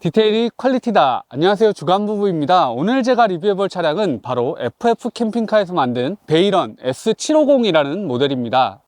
디테일이 퀄리티다. 안녕하세요, 주간부부입니다. 오늘 제가 리뷰해볼 차량은 바로 FF 캠핑카에서 만든 베이런 S750이라는 모델입니다.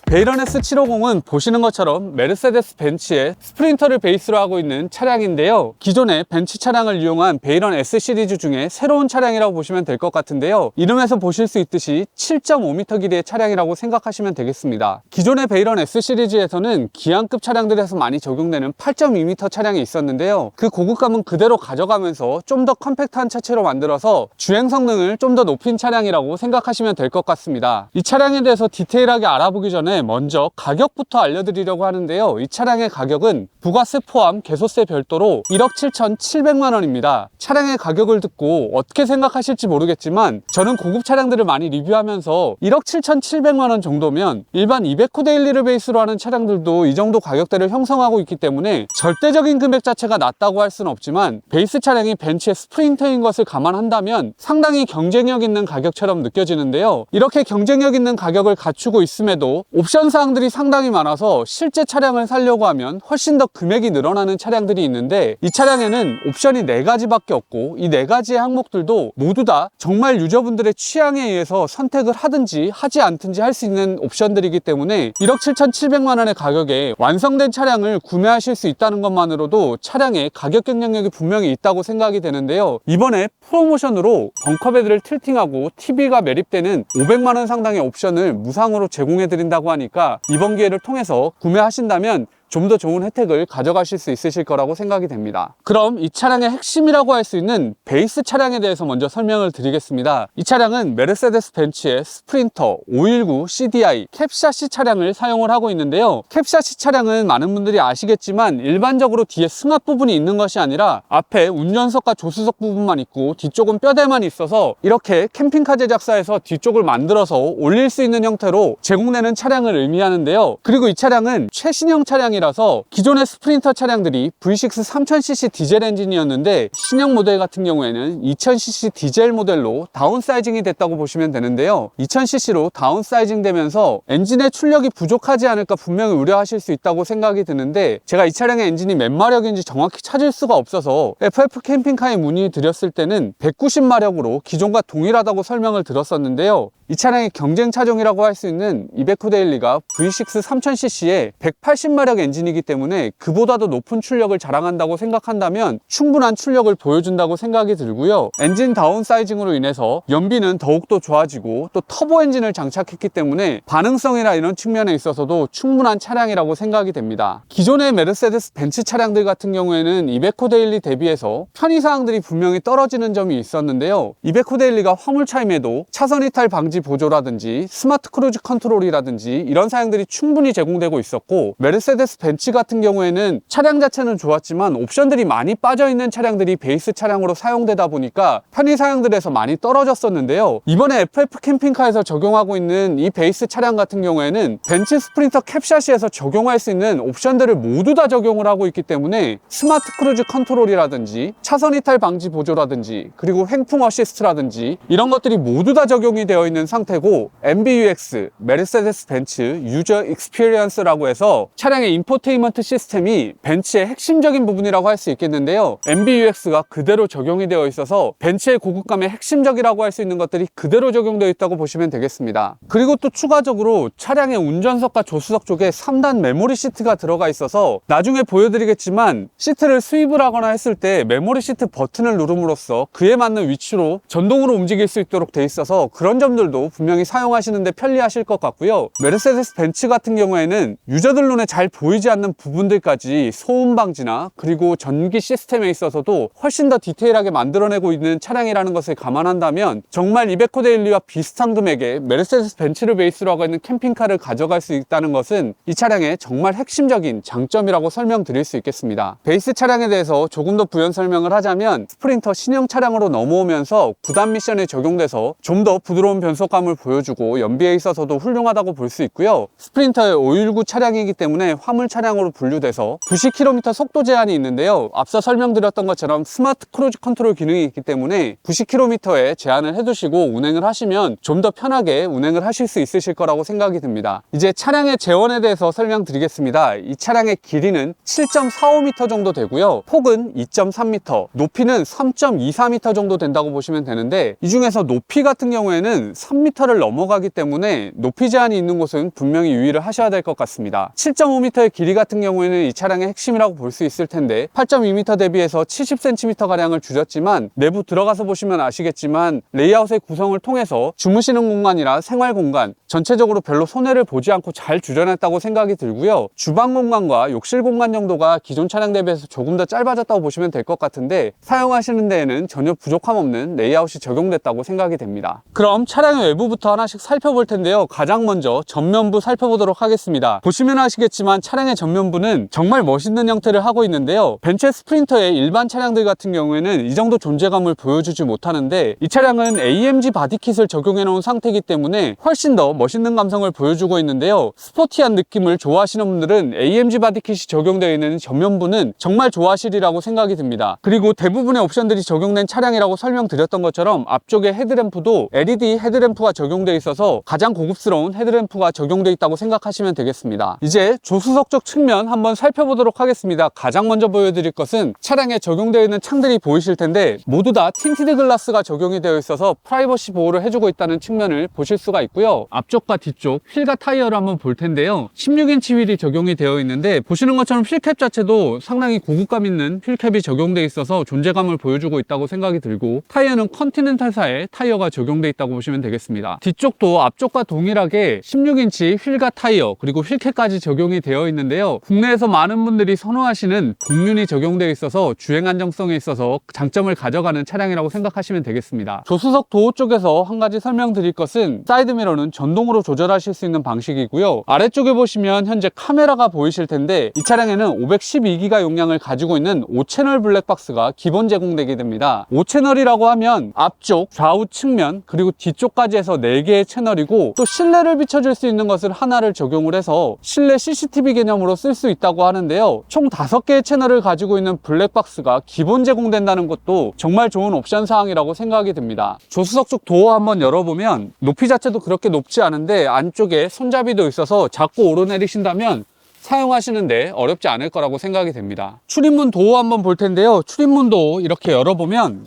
베이런 S750은 보시는 것처럼 메르세데스 벤츠의 스프린터를 베이스로 하고 있는 차량인데요. 기존의 벤츠 차량을 이용한 베이런 S 시리즈 중에 새로운 차량이라고 보시면 될 것 같은데요. 이름에서 보실 수 있듯이 7.5m 길이의 차량이라고 생각하시면 되겠습니다. 기존의 베이런 S 시리즈에서는 기안급 차량들에서 많이 적용되는 8.2m 차량이 있었는데요. 그 고급감은 그대로 가져가면서 좀 더 컴팩트한 차체로 만들어서 주행 성능을 좀 더 높인 차량이라고 생각하시면 될 것 같습니다. 이 차량에 대해서 디테일하게 알아보기 전에 먼저 가격부터 알려드리려고 하는데요. 이 차량의 가격은 부가세 포함 개소세 별도로 1억 7,700만 원입니다. 차량의 가격을 듣고 어떻게 생각하실지 모르겠지만 저는 고급 차량들을 많이 리뷰하면서 1억 7,700만 원 정도면 일반 200호 데일리를 베이스로 하는 차량들도 이 정도 가격대를 형성하고 있기 때문에 절대적인 금액 자체가 낮다고 할 수는 없지만 베이스 차량이 벤츠의 스프린터인 것을 감안한다면 상당히 경쟁력 있는 가격처럼 느껴지는데요. 이렇게 경쟁력 있는 가격을 갖추고 있음에도 옵션 사항들이 상당히 많아서 실제 차량을 사려고 하면 훨씬 더 금액이 늘어나는 차량들이 있는데 이 차량에는 옵션이 4가지밖에 없고 이 4가지의 항목들도 모두 다 정말 유저분들의 취향에 의해서 선택을 하든지 하지 않든지 할 수 있는 옵션들이기 때문에 1억 7,700만 원의 가격에 완성된 차량을 구매하실 수 있다는 것만으로도 차량의 가격 경쟁력이 분명히 있다고 생각이 되는데요. 이번에 프로모션으로 벙커베드를 틸팅하고 TV가 매립되는 500만 원 상당의 옵션을 무상으로 제공해 드린다고 하니까 이번 기회를 통해서 구매하신다면 좀 더 좋은 혜택을 가져가실 수 있으실 거라고 생각이 됩니다. 그럼 이 차량의 핵심이라고 할 수 있는 베이스 차량에 대해서 먼저 설명을 드리겠습니다. 이 차량은 메르세데스 벤츠의 스프린터 519 CDI 캡샤시 차량을 사용을 하고 있는데요. 캡샤시 차량은 많은 분들이 아시겠지만 일반적으로 뒤에 승합 부분이 있는 것이 아니라 앞에 운전석과 조수석 부분만 있고 뒤쪽은 뼈대만 있어서 이렇게 캠핑카 제작사에서 뒤쪽을 만들어서 올릴 수 있는 형태로 제공되는 차량을 의미하는데요. 그리고 이 차량은 최신형 차량이라 기존의 스프린터 차량들이 V6 3000cc 디젤 엔진이었는데 신형 모델 같은 경우에는 2000cc 디젤 모델로 다운사이징이 됐다고 보시면 되는데요. 2000cc로 다운사이징 되면서 엔진의 출력이 부족하지 않을까 분명히 우려하실 수 있다고 생각이 드는데 제가 이 차량의 엔진이 몇 마력인지 정확히 찾을 수가 없어서 FF 캠핑카에 문의 드렸을 때는 190마력으로 기존과 동일하다고 설명을 들었었는데요. 이 차량의 경쟁 차종이라고 할 수 있는 200호 데일리가 V6 3000cc의 180마력 엔진이기 때문에 그보다도 높은 출력을 자랑한다고 생각한다면 충분한 출력을 보여준다고 생각이 들고요. 엔진 다운사이징으로 인해서 연비는 더욱더 좋아지고 또 터보 엔진을 장착했기 때문에 반응성이나 이런 측면에 있어서도 충분한 차량이라고 생각이 됩니다. 기존의 메르세데스 벤츠 차량들 같은 경우에는 200호 데일리 대비해서 편의사항들이 분명히 떨어지는 점이 있었는데요. 200호 데일리가 화물차임에도 차선 이탈 방지 보조라든지 스마트 크루즈 컨트롤이라든지 이런 사양들이 충분히 제공되고 있었고 메르세데스 벤츠 같은 경우에는 차량 자체는 좋았지만 옵션들이 많이 빠져있는 차량들이 베이스 차량으로 사용되다 보니까 편의 사양들에서 많이 떨어졌었는데요. 이번에 FF 캠핑카에서 적용하고 있는 이 베이스 차량 같은 경우에는 벤츠 스프린터 캡샤시에서 적용할 수 있는 옵션들을 모두 다 적용을 하고 있기 때문에 스마트 크루즈 컨트롤이라든지 차선 이탈 방지 보조라든지 그리고 횡풍 어시스트라든지 이런 것들이 모두 다 적용이 되어 있는 상태고 MBUX, 메르세데스 벤츠 유저 익스피리언스라고 해서 차량의 인포테인먼트 시스템이 벤츠의 핵심적인 부분이라고 할 수 있겠는데요. MBUX가 그대로 적용이 되어 있어서 벤츠의 고급감의 핵심적이라고 할 수 있는 것들이 그대로 적용되어 있다고 보시면 되겠습니다. 그리고 또 추가적으로 차량의 운전석과 조수석 쪽에 3단 메모리 시트가 들어가 있어서 나중에 보여드리겠지만 시트를 스윕을 하거나 했을 때 메모리 시트 버튼을 누름으로써 그에 맞는 위치로 전동으로 움직일 수 있도록 돼 있어서 그런 점들도 분명히 사용하시는데 편리하실 것 같고요. 메르세데스 벤츠 같은 경우에는 유저들 눈에 잘 보이지 보이지 않는 부분들까지 소음 방지나 그리고 전기 시스템에 있어서도 훨씬 더 디테일하게 만들어내고 있는 차량이라는 것을 감안한다면 정말 이베코 데일리와 비슷한 금액에 메르세데스 벤츠를 베이스로 하고 있는 캠핑카를 가져갈 수 있다는 것은 이 차량의 정말 핵심적인 장점이라고 설명드릴 수 있겠습니다. 베이스 차량에 대해서 조금 더 부연 설명을 하자면 스프린터 신형 차량으로 넘어오면서 9단 미션에 적용돼서 좀 더 부드러운 변속감을 보여주고 연비에 있어서도 훌륭하다고 볼 수 있고요. 스프린터의 519 차량이기 때문에 화물 차량으로 분류돼서 90km 속도 제한이 있는데요. 앞서 설명드렸던 것처럼 스마트 크루즈 컨트롤 기능이 있기 때문에 90km에 제한을 해두시고 운행을 하시면 좀 더 편하게 운행을 하실 수 있으실 거라고 생각이 듭니다. 이제 차량의 재원에 대해서 설명드리겠습니다. 이 차량의 길이는 7.45m 정도 되고요. 폭은 2.3m, 높이는 3.24m 정도 된다고 보시면 되는데 이 중에서 높이 같은 경우에는 3m를 넘어가기 때문에 높이 제한이 있는 곳은 분명히 유의를 하셔야 될 것 같습니다. 7.5m의 길이 같은 경우에는 이 차량의 핵심이라고 볼 수 있을 텐데 8.2m 대비해서 70cm 가량을 줄였지만 내부 들어가서 보시면 아시겠지만 레이아웃의 구성을 통해서 주무시는 공간이나 생활 공간 전체적으로 별로 손해를 보지 않고 잘 줄여냈다고 생각이 들고요. 주방 공간과 욕실 공간 정도가 기존 차량 대비해서 조금 더 짧아졌다고 보시면 될 것 같은데 사용하시는 데에는 전혀 부족함 없는 레이아웃이 적용됐다고 생각이 됩니다. 그럼 차량의 외부부터 하나씩 살펴볼 텐데요. 가장 먼저 전면부 살펴보도록 하겠습니다. 보시면 아시겠지만 차량의 전면부는 정말 멋있는 형태를 하고 있는데요. 벤츠 스프린터의 일반 차량들 같은 경우에는 이 정도 존재감을 보여주지 못하는데 이 차량은 AMG 바디킷을 적용해 놓은 상태이기 때문에 훨씬 더 멋있는 감성을 보여주고 있는데요. 스포티한 느낌을 좋아하시는 분들은 AMG 바디킷이 적용되어 있는 전면부는 정말 좋아하시리라고 생각이 듭니다. 그리고 대부분의 옵션들이 적용된 차량이라고 설명드렸던 것처럼 앞쪽에 헤드램프도 LED 헤드램프가 적용되어 있어서 가장 고급스러운 헤드램프가 적용되어 있다고 생각하시면 되겠습니다. 이제 조수석 쪽 측면 한번 살펴보도록 하겠습니다. 가장 먼저 보여드릴 것은 차량에 적용되어 있는 창들이 보이실 텐데 모두 다 틴티드 글라스가 적용이 되어 있어서 프라이버시 보호를 해주고 있다는 측면을 보실 수가 있고요. 앞쪽과 뒤쪽 휠과 타이어를 한번 볼 텐데요. 16인치 휠이 적용이 되어 있는데 보시는 것처럼 휠캡 자체도 상당히 고급감 있는 휠캡이 적용되어 있어서 존재감을 보여주고 있다고 생각이 들고 타이어는 컨티넨탈사의 타이어가 적용되어 있다고 보시면 되겠습니다. 뒤쪽도 앞쪽과 동일하게 16인치 휠과 타이어 그리고 휠캡까지 적용이 되어 있는데요. 국내에서 많은 분들이 선호하시는 곡륜이 적용되어 있어서 주행 안정성에 있어서 장점을 가져가는 차량이라고 생각하시면 되겠습니다. 조수석 도어 쪽에서 한 가지 설명드릴 것은 사이드미러는 전동으로 조절하실 수 있는 방식이고요. 아래쪽에 보시면 현재 카메라가 보이실 텐데 이 차량에는 512기가 용량을 가지고 있는 5채널 블랙박스가 기본 제공되게 됩니다. 5채널이라고 하면 앞쪽, 좌우 측면 그리고 뒤쪽까지 해서 4개의 채널이고 또 실내를 비춰줄 수 있는 것을 하나를 적용을 해서 실내 CCTV 개념으로 쓸 수 있다고 하는데요. 총 5개의 채널을 가지고 있는 블랙박스가 기본 제공된다는 것도 정말 좋은 옵션 사항이라고 생각이 듭니다. 조수석 쪽 도어 한번 열어보면 높이 자체도 그렇게 높지 않은데 안쪽에 손잡이도 있어서 자꾸 오르내리신다면 사용하시는데 어렵지 않을 거라고 생각이 됩니다. 출입문 도어 한번 볼 텐데요. 출입문도 이렇게 열어보면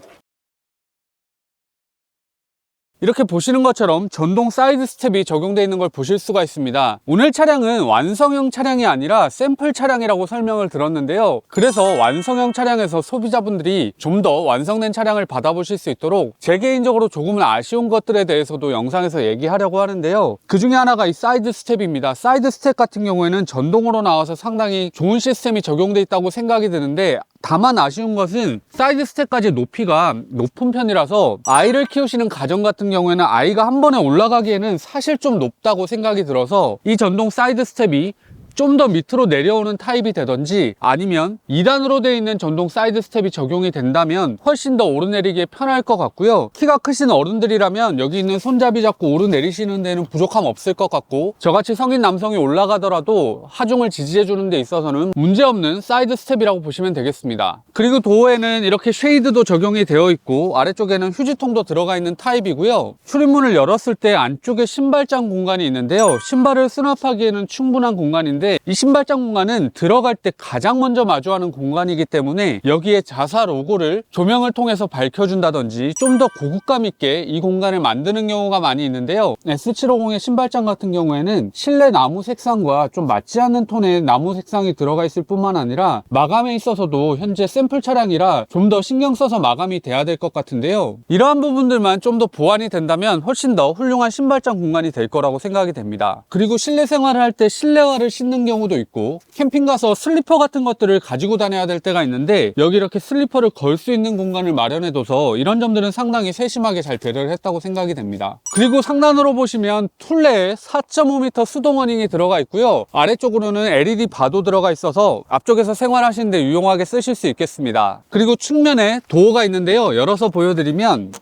이렇게 보시는 것처럼 전동 사이드 스텝이 적용되어 있는 걸 보실 수가 있습니다. 오늘 차량은 완성형 차량이 아니라 샘플 차량이라고 설명을 들었는데요. 그래서 완성형 차량에서 소비자분들이 좀 더 완성된 차량을 받아보실 수 있도록 제 개인적으로 조금은 아쉬운 것들에 대해서도 영상에서 얘기하려고 하는데요. 그 중에 하나가 이 사이드 스텝입니다. 사이드 스텝 같은 경우에는 전동으로 나와서 상당히 좋은 시스템이 적용되어 있다고 생각이 드는데 다만 아쉬운 것은 사이드 스텝까지 높이가 높은 편이라서 아이를 키우시는 가정 같은 경우에는 아이가 한 번에 올라가기에는 사실 좀 높다고 생각이 들어서 이 전동 사이드 스텝이 좀 더 밑으로 내려오는 타입이 되던지 아니면 2단으로 되어 있는 전동 사이드 스텝이 적용이 된다면 훨씬 더 오르내리기에 편할 것 같고요. 키가 크신 어른들이라면 여기 있는 손잡이 잡고 오르내리시는 데는 부족함 없을 것 같고 저같이 성인 남성이 올라가더라도 하중을 지지해 주는 데 있어서는 문제없는 사이드 스텝이라고 보시면 되겠습니다. 그리고 도어에는 이렇게 쉐이드도 적용이 되어 있고 아래쪽에는 휴지통도 들어가 있는 타입이고요. 출입문을 열었을 때 안쪽에 신발장 공간이 있는데요. 신발을 수납하기에는 충분한 공간인데 이 신발장 공간은 들어갈 때 가장 먼저 마주하는 공간이기 때문에 여기에 자사 로고를 조명을 통해서 밝혀준다든지 좀 더 고급감 있게 이 공간을 만드는 경우가 많이 있는데요. S750의 신발장 같은 경우에는 실내 나무 색상과 좀 맞지 않는 톤의 나무 색상이 들어가 있을 뿐만 아니라 마감에 있어서도 현재 샘플 차량이라 좀 더 신경 써서 마감이 돼야 될 것 같은데요. 이러한 부분들만 좀 더 보완이 된다면 훨씬 더 훌륭한 신발장 공간이 될 거라고 생각이 됩니다. 그리고 실내 생활을 할 때 실내화를 신는 하는 경우도 있고, 캠핑 가서 슬리퍼 같은 것들을 가지고 다녀야 될 때가 있는데 여기 이렇게 슬리퍼를 걸 수 있는 공간을 마련해둬서 이런 점들은 상당히 세심하게 잘 배려를 했다고 생각이 됩니다. 그리고 상단으로 보시면 툴레에 4.5m 수동 어닝이 들어가 있고요. 아래쪽으로는 LED 바도 들어가 있어서 앞쪽에서 생활하시는데 유용하게 쓰실 수 있겠습니다. 그리고 측면에 도어가 있는데요. 열어서 보여드리면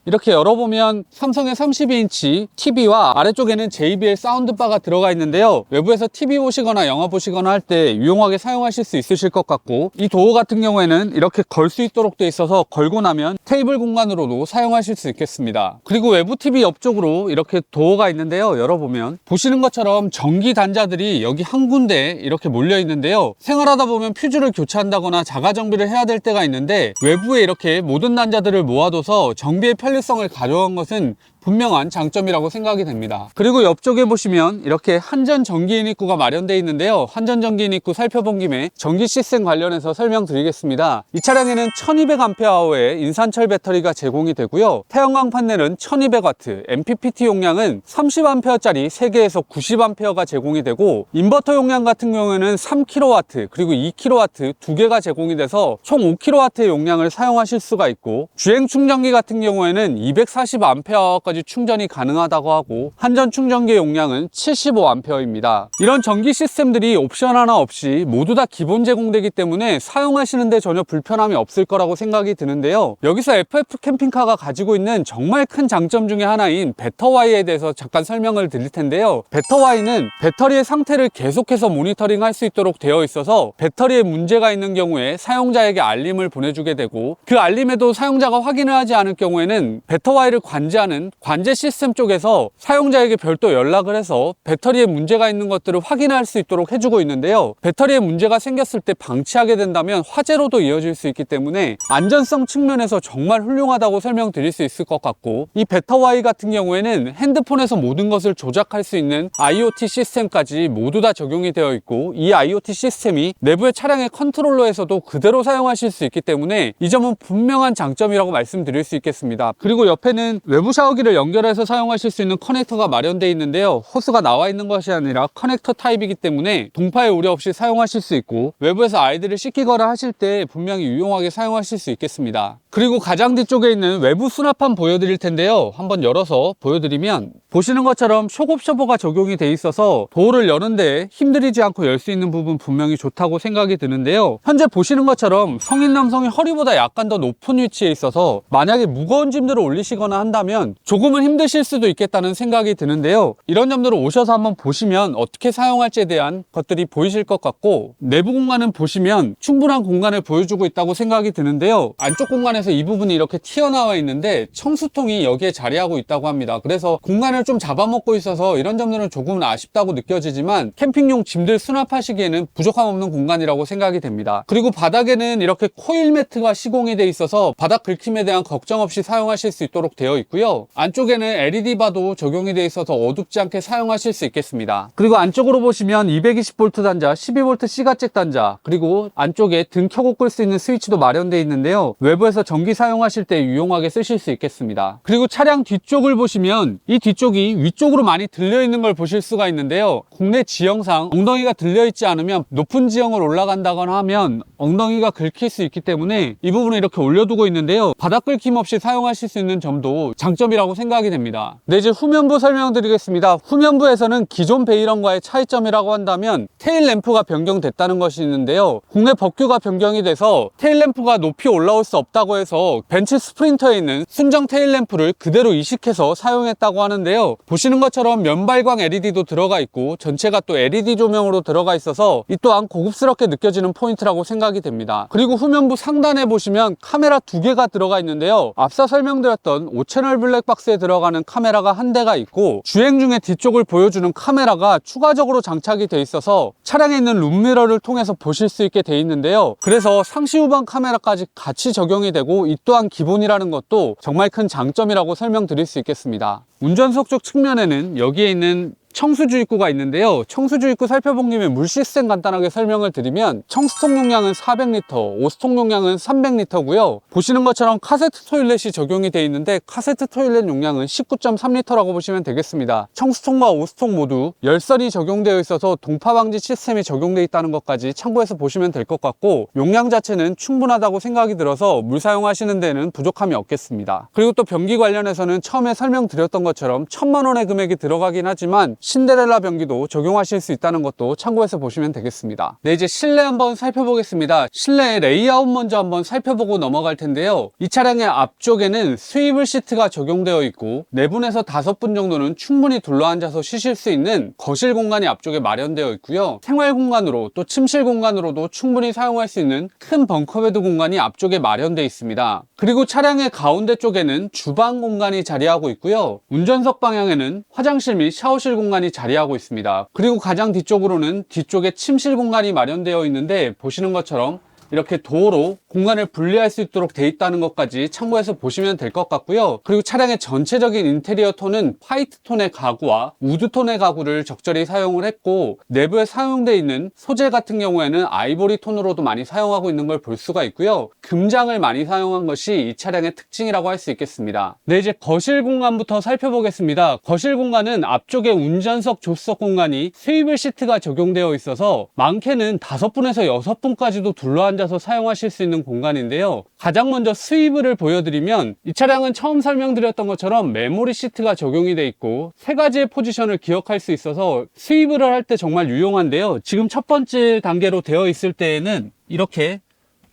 이렇게 열어보면 삼성의 32인치 TV와 아래쪽에는 JBL 사운드바가 들어가 있는데요. 외부에서 TV 보시거나 영화 보시거나 할 때 유용하게 사용하실 수 있으실 것 같고, 이 도어 같은 경우에는 이렇게 걸 수 있도록 돼 있어서 걸고 나면 테이블 공간으로도 사용하실 수 있겠습니다. 그리고 외부 TV 옆쪽으로 이렇게 도어가 있는데요. 열어보면 보시는 것처럼 전기 단자들이 여기 한 군데 이렇게 몰려 있는데요. 생활하다 보면 퓨즈를 교체한다거나 자가 정비를 해야 될 때가 있는데 외부에 이렇게 모든 단자들을 모아둬서 정비의 편리성을 가져간 것은 분명한 장점이라고 생각이 됩니다. 그리고 옆쪽에 보시면 이렇게 한전 전기인 입구가 마련되어 있는데요. 한전 전기인 입구 살펴본 김에 전기 시스템 관련해서 설명드리겠습니다. 이 차량에는 1200Ah의 인산철 배터리가 제공이 되고요. 태양광 판넬은 1200W, MPPT 용량은 30A짜리 3개에서 90A가 제공이 되고, 인버터 용량 같은 경우에는 3kW 그리고 2kW 2개가 제공이 돼서 총 5kW의 용량을 사용하실 수가 있고, 주행 충전기 같은 경우에는 240A까지 충전이 가능하다고 하고, 한전 충전기 용량은 75A입니다. 이런 전기 시스템들이 옵션 하나 없이 모두 다 기본 제공되기 때문에 사용하시는데 전혀 불편함이 없을 거라고 생각이 드는데요. 여기서 FF 캠핑카가 가지고 있는 정말 큰 장점 중에 하나인 배터와이에 대해서 잠깐 설명을 드릴 텐데요. 배터와이는 배터리의 상태를 계속해서 모니터링할 수 있도록 되어 있어서 배터리에 문제가 있는 경우에 사용자에게 알림을 보내주게 되고, 그 알림에도 사용자가 확인을 하지 않을 경우에는 배터와이를 관제하는 관제 시스템 쪽에서 사용자에게 별도 연락을 해서 배터리에 문제가 있는 것들을 확인할 수 있도록 해주고 있는데요. 배터리에 문제가 생겼을 때 방치하게 된다면 화재로도 이어질 수 있기 때문에 안전성 측면에서 정말 훌륭하다고 설명드릴 수 있을 것 같고, 이 배터와이 같은 경우에는 핸드폰에서 모든 것을 조작할 수 있는 IoT 시스템까지 모두 다 적용이 되어 있고, 이 IoT 시스템이 내부의 차량의 컨트롤러에서도 그대로 사용하실 수 있기 때문에 이 점은 분명한 장점이라고 말씀드릴 수 있겠습니다. 그리고 옆에는 외부 샤워기를 연결해서 사용하실 수 있는 커넥터가 마련되어 있는데요. 호스가 나와 있는 것이 아니라 커넥터 타입이기 때문에 동파의 우려 없이 사용하실 수 있고, 외부에서 아이들을 씻기거나 하실 때 분명히 유용하게 사용하실 수 있겠습니다. 그리고 가장 뒤쪽에 있는 외부 수납함 보여드릴 텐데요. 한번 열어서 보여드리면 보시는 것처럼 쇼급 셔버가 적용이 돼 있어서 도어를 여는데 힘들이지 않고 열 수 있는 부분 분명히 좋다고 생각이 드는데요. 현재 보시는 것처럼 성인 남성이 허리보다 약간 더 높은 위치에 있어서 만약에 무거운 짐들을 올리시거나 한다면 조금은 힘드실 수도 있겠다는 생각이 드는데요. 이런 점들을 오셔서 한번 보시면 어떻게 사용할지에 대한 것들이 보이실 것 같고, 내부 공간은 보시면 충분한 공간을 보여주고 있다고 생각이 드는데요. 안쪽 공간에서 이 부분이 이렇게 튀어나와 있는데 청수통이 여기에 자리하고 있다고 합니다. 그래서 공간을 좀 잡아먹고 있어서 이런 점들은 조금은 아쉽다고 느껴지지만 캠핑용 짐들 수납하시기에는 부족함 없는 공간이라고 생각이 됩니다. 그리고 바닥에는 이렇게 코일 매트가 시공이 돼 있어서 바닥 긁힘에 대한 걱정 없이 사용하실 수 있도록 되어 있고요. 안쪽에는 LED 바도 적용이 되어 있어서 어둡지 않게 사용하실 수 있겠습니다. 그리고 안쪽으로 보시면 220V 단자, 12V C가잭 단자, 그리고 안쪽에 등 켜고 끌 수 있는 스위치도 마련되어 있는데요. 외부에서 전기 사용하실 때 유용하게 쓰실 수 있겠습니다. 그리고 차량 뒤쪽을 보시면 이 뒤쪽이 위쪽으로 많이 들려있는 걸 보실 수가 있는데요. 국내 지형상 엉덩이가 들려있지 않으면 높은 지형을 올라간다거나 하면 엉덩이가 긁힐 수 있기 때문에 이 부분을 이렇게 올려두고 있는데요. 바닥 긁힘 없이 사용하실 수 있는 점도 장점이라고 생각이 됩니다. 네, 이제 후면부 설명드리겠습니다. 후면부에서는 기존 베이런과의 차이점이라고 한다면 테일 램프가 변경됐다는 것이 있는데요. 국내 법규가 변경이 돼서 테일 램프가 높이 올라올 수 없다고 해서 벤츠 스프린터에 있는 순정 테일 램프를 그대로 이식해서 사용했다고 하는데요. 보시는 것처럼 면발광 LED도 들어가 있고 전체가 또 LED 조명으로 들어가 있어서 이 또한 고급스럽게 느껴지는 포인트라고 생각이 됩니다. 그리고 후면부 상단에 보시면 카메라 2개가 들어가 있는데요. 앞서 설명드렸던 5채널 블랙박스에 들어가는 카메라가 한 대가 있고, 주행 중에 뒤쪽을 보여주는 카메라가 추가적으로 장착이 돼 있어서 차량에 있는 룸미러를 통해서 보실 수 있게 돼 있는데요. 그래서 상시 후방 카메라까지 같이 적용이 되고 이 또한 기본이라는 것도 정말 큰 장점이라고 설명드릴 수 있겠습니다. 운전석 쪽 측면에는 여기에 있는 청수주 입구가 있는데요. 청수주 입구 살펴본 김에 물 시스템 간단하게 설명을 드리면 청수통 용량은 400L, 오수통 용량은 300L고요. 보시는 것처럼 카세트 토일렛이 적용이 되어 있는데 카세트 토일렛 용량은 19.3L라고 보시면 되겠습니다. 청수통과 오수통 모두 열선이 적용되어 있어서 동파 방지 시스템이 적용되어 있다는 것까지 참고해서 보시면 될 것 같고, 용량 자체는 충분하다고 생각이 들어서 물 사용하시는 데는 부족함이 없겠습니다. 그리고 또 변기 관련해서는 처음에 설명드렸던 것처럼 1000만 원의 금액이 들어가긴 하지만 신데렐라 변기도 적용하실 수 있다는 것도 참고해서 보시면 되겠습니다. 네, 이제 실내 한번 살펴보겠습니다. 실내 레이아웃 먼저 한번 살펴보고 넘어갈 텐데요. 이 차량의 앞쪽에는 스위블 시트가 적용되어 있고 4분에서 5분 정도는 충분히 둘러앉아서 쉬실 수 있는 거실 공간이 앞쪽에 마련되어 있고요. 생활 공간으로 또 침실 공간으로도 충분히 사용할 수 있는 큰 벙커베드 공간이 앞쪽에 마련되어 있습니다. 그리고 차량의 가운데 쪽에는 주방 공간이 자리하고 있고요. 운전석 방향에는 화장실 및 샤워실 공간이 자리하고 있습니다. 그리고 가장 뒤쪽으로는 뒤쪽에 침실 공간이 마련되어 있는데 보시는 것처럼 이렇게 도어로 공간을 분리할 수 있도록 되어 있다는 것까지 참고해서 보시면 될 것 같고요. 그리고 차량의 전체적인 인테리어 톤은 화이트 톤의 가구와 우드 톤의 가구를 적절히 사용을 했고, 내부에 사용되어 있는 소재 같은 경우에는 아이보리 톤으로도 많이 사용하고 있는 걸 볼 수가 있고요. 금장을 많이 사용한 것이 이 차량의 특징이라고 할 수 있겠습니다. 네, 이제 거실 공간부터 살펴보겠습니다. 거실 공간은 앞쪽에 운전석, 조수석 공간이 스위블 시트가 적용되어 있어서 많게는 5분에서 6분까지도 둘러앉아서 사용하실 수 있는 공간인데요. 가장 먼저 스위블을 보여드리면 이 차량은 처음 설명드렸던 것처럼 메모리 시트가 적용이 되어 있고 3가지의 포지션을 기억할 수 있어서 스위블을 할 때 정말 유용한데요. 지금 첫 번째 단계로 되어 있을 때에는 이렇게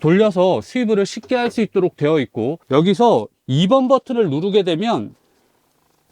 돌려서 스위블을 쉽게 할 수 있도록 되어 있고, 여기서 2번 버튼을 누르게 되면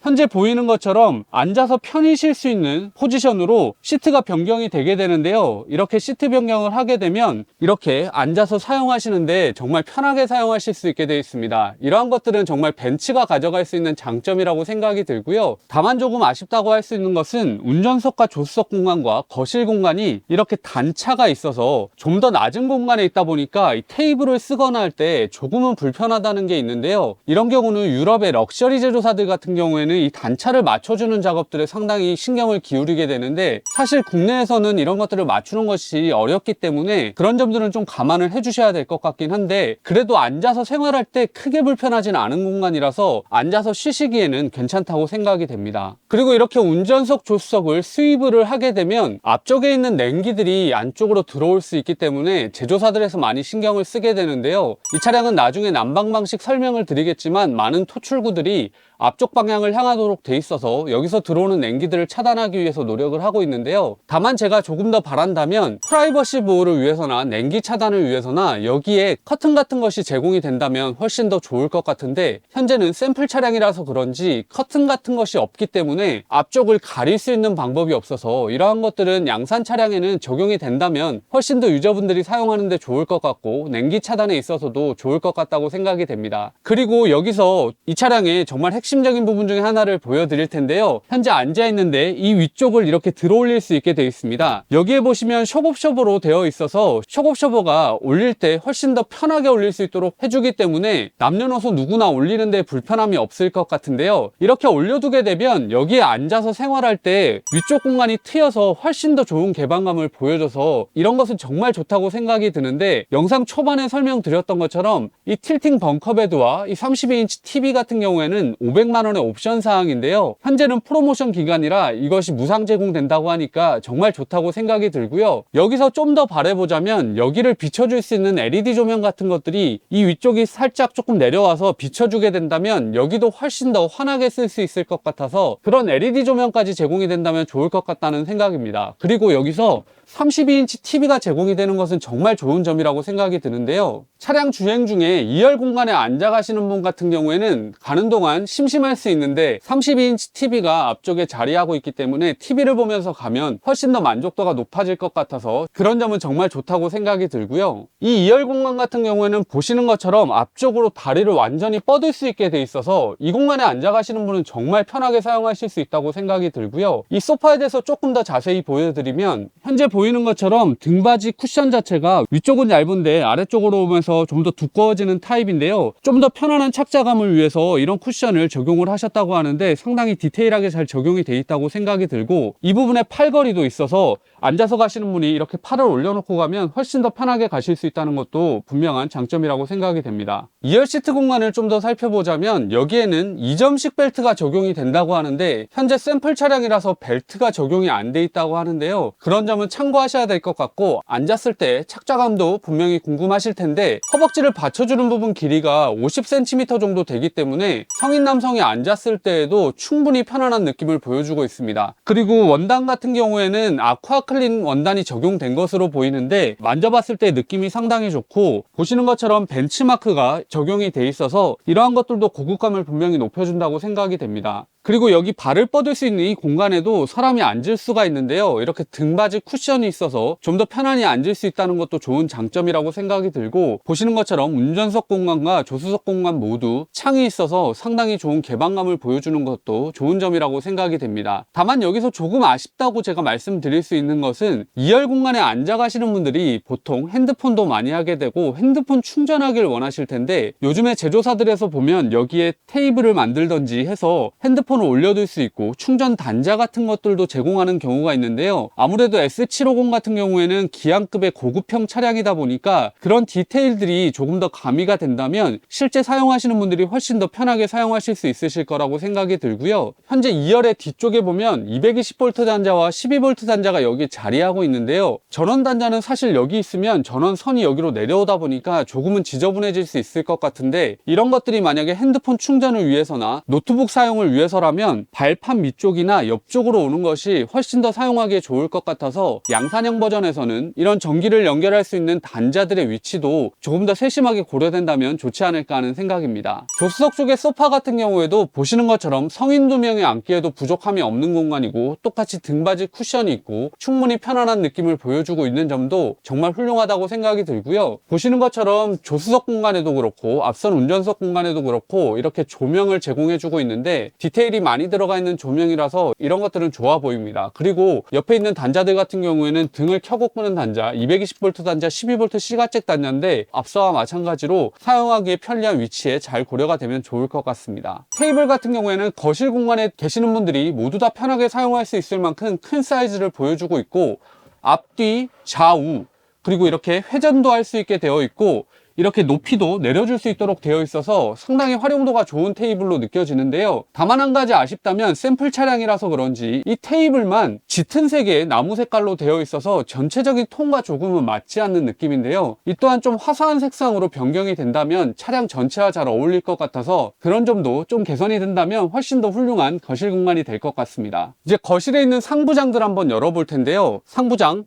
현재 보이는 것처럼 앉아서 편히 쉴 수 있는 포지션으로 시트가 변경이 되게 되는데요. 이렇게 시트 변경을 하게 되면 이렇게 앉아서 사용하시는데 정말 편하게 사용하실 수 있게 되어 있습니다. 이러한 것들은 정말 벤츠가 가져갈 수 있는 장점이라고 생각이 들고요. 다만 조금 아쉽다고 할 수 있는 것은 운전석과 조수석 공간과 거실 공간이 이렇게 단차가 있어서 좀 더 낮은 공간에 있다 보니까 이 테이블을 쓰거나 할 때 조금은 불편하다는 게 있는데요. 이런 경우는 유럽의 럭셔리 제조사들 같은 경우에는 이 단차를 맞춰주는 작업들에 상당히 신경을 기울이게 되는데, 사실 국내에서는 이런 것들을 맞추는 것이 어렵기 때문에 그런 점들은 좀 감안을 해주셔야 될 것 같긴 한데, 그래도 앉아서 생활할 때 크게 불편하진 않은 공간이라서 앉아서 쉬시기에는 괜찮다고 생각이 됩니다. 그리고 이렇게 운전석, 조수석을 스위브를 하게 되면 앞쪽에 있는 냉기들이 안쪽으로 들어올 수 있기 때문에 제조사들에서 많이 신경을 쓰게 되는데요. 이 차량은 나중에 난방 방식 설명을 드리겠지만 많은 토출구들이 앞쪽 방향을 향하도록 돼 있어서 여기서 들어오는 냉기들을 차단하기 위해서 노력을 하고 있는데요. 다만 제가 조금 더 바란다면 프라이버시 보호를 위해서나 냉기 차단을 위해서나 여기에 커튼 같은 것이 제공이 된다면 훨씬 더 좋을 것 같은데, 현재는 샘플 차량이라서 그런지 커튼 같은 것이 없기 때문에 앞쪽을 가릴 수 있는 방법이 없어서 이러한 것들은 양산 차량에는 적용이 된다면 훨씬 더 유저분들이 사용하는 데 좋을 것 같고 냉기 차단에 있어서도 좋을 것 같다고 생각이 됩니다. 그리고 여기서 이 차량의 정말 핵심적인 부분 중에 하나를 보여드릴 텐데요. 현재 앉아있는데 이 위쪽을 이렇게 들어 올릴 수 있게 되어 있습니다. 여기에 보시면 숍옵셔버로 되어 있어서 숍옵셔버가 올릴 때 훨씬 더 편하게 올릴 수 있도록 해주기 때문에 남녀노소 누구나 올리는데 불편함이 없을 것 같은데요. 이렇게 올려두게 되면 여기에 앉아서 생활할 때 위쪽 공간이 트여서 훨씬 더 좋은 개방감을 보여줘서 이런 것은 정말 좋다고 생각이 드는데, 영상 초반에 설명드렸던 것처럼 이 틸팅 벙커베드와 이 32인치 TV 같은 경우에는 500만 원의 옵션 사항인데요. 현재는 프로모션 기간이라 이것이 무상 제공된다고 하니까 정말 좋다고 생각이 들고요. 여기서 좀 더 바라보자면 여기를 비춰줄 수 있는 LED 조명 같은 것들이 이 위쪽이 살짝 조금 내려와서 비춰주게 된다면 여기도 훨씬 더 환하게 쓸 수 있을 것 같아서 그런 LED 조명까지 제공이 된다면 좋을 것 같다는 생각입니다. 그리고 여기서 32인치 TV가 제공이 되는 것은 정말 좋은 점이라고 생각이 드는데요. 차량 주행 중에 2열 공간에 앉아 가시는 분 같은 경우에는 가는 동안 심심할 수 있는데 32인치 TV가 앞쪽에 자리하고 있기 때문에 TV를 보면서 가면 훨씬 더 만족도가 높아질 것 같아서 그런 점은 정말 좋다고 생각이 들고요. 이 2열 공간 같은 경우에는 보시는 것처럼 앞쪽으로 다리를 완전히 뻗을 수 있게 돼 있어서 이 공간에 앉아 가시는 분은 정말 편하게 사용하실 수 있다고 생각이 들고요. 이 소파에 대해서 조금 더 자세히 보여드리면 현재 보이는 것처럼 등받이 쿠션 자체가 위쪽은 얇은데 아래쪽으로 오면서 좀 더 두꺼워지는 타입인데요. 좀 더 편안한 착자감을 위해서 이런 쿠션을 적용을 하셨다고 하는데 상당히 디테일하게 잘 적용이 돼 있다고 생각이 들고, 이 부분에 팔걸이도 있어서 앉아서 가시는 분이 이렇게 팔을 올려놓고 가면 훨씬 더 편하게 가실 수 있다는 것도 분명한 장점이라고 생각이 됩니다. 2열 시트 공간을 좀 더 살펴보자면 여기에는 2점식 벨트가 적용이 된다고 하는데 현재 샘플 차량이라서 벨트가 적용이 안 돼 있다고 하는데요. 그런 점은 참고하셔야 될 것 같고, 앉았을 때 착좌감도 분명히 궁금하실 텐데 허벅지를 받쳐주는 부분 길이가 50cm 정도 되기 때문에 성인 남성이 앉았을 때에도 충분히 편안한 느낌을 보여주고 있습니다. 그리고 원단 같은 경우에는 아쿠아클린 원단이 적용된 것으로 보이는데 만져봤을 때 느낌이 상당히 좋고, 보시는 것처럼 벤치마크가 적용이 돼 있어서 이러한 것들도 고급감을 분명히 높여준다고 생각이 됩니다. 그리고 여기 발을 뻗을 수 있는 이 공간에도 사람이 앉을 수가 있는데요. 이렇게 등받이 쿠션이 있어서 좀 더 편안히 앉을 수 있다는 것도 좋은 장점이라고 생각이 들고, 보시는 것처럼 운전석 공간과 조수석 공간 모두 창이 있어서 상당히 좋은 개방감을 보여주는 것도 좋은 점이라고 생각이 됩니다. 다만 여기서 조금 아쉽다고 제가 말씀드릴 수 있는 것은 2열 공간에 앉아 가시는 분들이 보통 핸드폰도 많이 하게 되고 핸드폰 충전하기를 원하실 텐데, 요즘에 제조사들에서 보면 여기에 테이블을 만들던지 해서 핸드폰을 올려둘 수 있고 충전 단자 같은 것들도 제공하는 경우가 있는데요. 아무래도 S750 같은 경우에는 기안급의 고급형 차량이다 보니까 그런 디테일들이 조금 더 가미가 된다면 실제 사용하시는 분들이 훨씬 더 편하게 사용하실 수 있으실 거라고 생각이 들고요. 현재 2열의 뒤쪽에 보면 220V 단자와 12V 단자가 여기 자리하고 있는데요. 전원 단자는 사실 여기 있으면 전원 선이 여기로 내려오다 보니까 조금은 지저분해질 수 있을 것 같은데, 이런 것들이 만약에 핸드폰 충전을 위해서나 노트북 사용을 위해서라면 발판 밑쪽이나 옆쪽으로 오는 것이 훨씬 더 사용하기에 좋을 것 같아서 양산형 버전에서는 이런 전기를 연결할 수 있는 단자들의 위치도 조금 더 세심하게 고려된다면 좋지 않을까 하는 생각입니다. 조수석 쪽의 소파 같은 경우에도 보시는 것처럼 성인 2명이 앉기에도 부족함이 없는 공간이고 똑같이 등받이 쿠션이 있고 충분히 편안한 느낌을 보여주고 있는 점도 정말 훌륭하다고 생각이 들고요. 보시는 것처럼 조수석 공간에도 그렇고 앞선 운전석 공간에도 그렇고 이렇게 조명을 제공해주고 있는데 디테일이 많이 들어가 있는 조명이라서 이런 것들은 좋아 보입니다. 그리고 옆에 있는 단자들 같은 경우에는 등을 켜고 끄는 단자, 220V 단자, 12V C가잭 단자인데 앞서와 마찬가지로 사용하기에 편리한 위치에 잘 고려가 되면 좋을 것 같습니다. 테이블 같은 경우에는 거실 공간에 계시는 분들이 모두 다 편하게 사용할 수 있을 만큼 큰 사이즈를 보여주고 있고, 앞뒤, 좌우, 그리고 이렇게 회전도 할 수 있게 되어 있고 이렇게 높이도 내려줄 수 있도록 되어 있어서 상당히 활용도가 좋은 테이블로 느껴지는데요. 다만 한 가지 아쉽다면 샘플 차량이라서 그런지 이 테이블만 짙은 색의 나무 색깔로 되어 있어서 전체적인 톤과 조금은 맞지 않는 느낌인데요. 이 또한 좀 화사한 색상으로 변경이 된다면 차량 전체와 잘 어울릴 것 같아서 그런 점도 좀 개선이 된다면 훨씬 더 훌륭한 거실 공간이 될 것 같습니다. 이제 거실에 있는 상부장들 한번 열어볼 텐데요. 상부장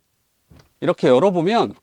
이렇게 열어보면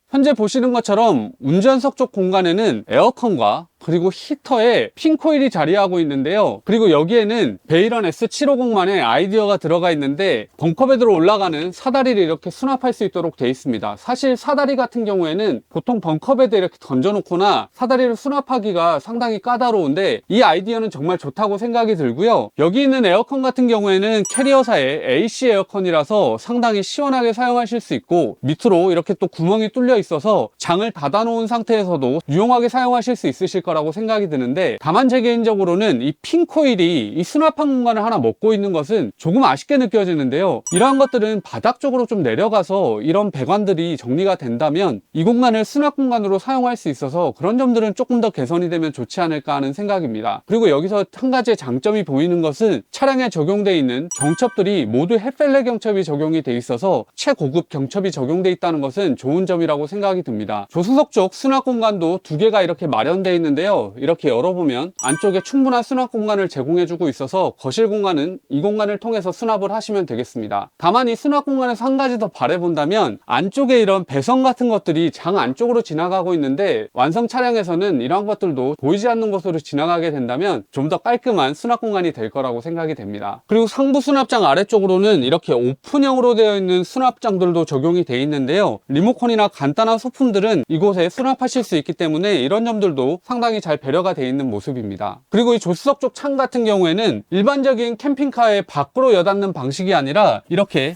현재 보시는 것처럼 운전석 쪽 공간에는 에어컨과 그리고 히터에 핀코일이 자리하고 있는데요. 그리고 여기에는 베이런 S750만의 아이디어가 들어가 있는데 벙커베드로 올라가는 사다리를 이렇게 수납할 수 있도록 되어 있습니다. 사실 사다리 같은 경우에는 보통 벙커베드에 이렇게 던져놓거나 사다리를 수납하기가 상당히 까다로운데 이 아이디어는 정말 좋다고 생각이 들고요. 여기 있는 에어컨 같은 경우에는 캐리어사의 AC 에어컨이라서 상당히 시원하게 사용하실 수 있고, 밑으로 이렇게 또 구멍이 뚫려 있어서 장을 닫아 놓은 상태에서도 유용하게 사용하실 수 있으실 거라고 생각이 드는데, 다만 제 개인적으로는 이 핀코일이 이 수납한 공간을 하나 먹고 있는 것은 조금 아쉽게 느껴지는데요. 이러한 것들은 바닥 쪽으로 좀 내려가서 이런 배관들이 정리가 된다면 이 공간을 수납 공간으로 사용할 수 있어서 그런 점들은 조금 더 개선이 되면 좋지 않을까 하는 생각입니다. 그리고 여기서 한 가지의 장점이 보이는 것은 차량에 적용되어 있는 경첩들이 모두 햇펠레 경첩이 적용이 돼 있어서 최고급 경첩이 적용돼 있다는 것은 좋은 점이라고 생각이 듭니다. 조수석 쪽 수납 공간도 두 개가 이렇게 마련되어 있는데요. 이렇게 열어보면 안쪽에 충분한 수납 공간을 제공해주고 있어서 거실 공간은 이 공간을 통해서 수납을 하시면 되겠습니다. 다만 이 수납 공간에서 한 가지 더 바라본다면 안쪽에 이런 배선 같은 것들이 장 안쪽으로 지나가고 있는데 완성 차량에서는 이러한 것들도 보이지 않는 곳으로 지나가게 된다면 좀 더 깔끔한 수납 공간이 될 거라고 생각이 됩니다. 그리고 상부 수납장 아래쪽으로는 이렇게 오픈형으로 되어 있는 수납장들도 적용이 되어 있는데요. 리모컨이나 간단한 소품들은 이곳에 수납하실 수 있기 때문에 이런 점들도 상당히 잘 배려가 되어 있는 모습입니다. 그리고 이 조수석 쪽 창 같은 경우에는 일반적인 캠핑카의 밖으로 여닫는 방식이 아니라 이렇게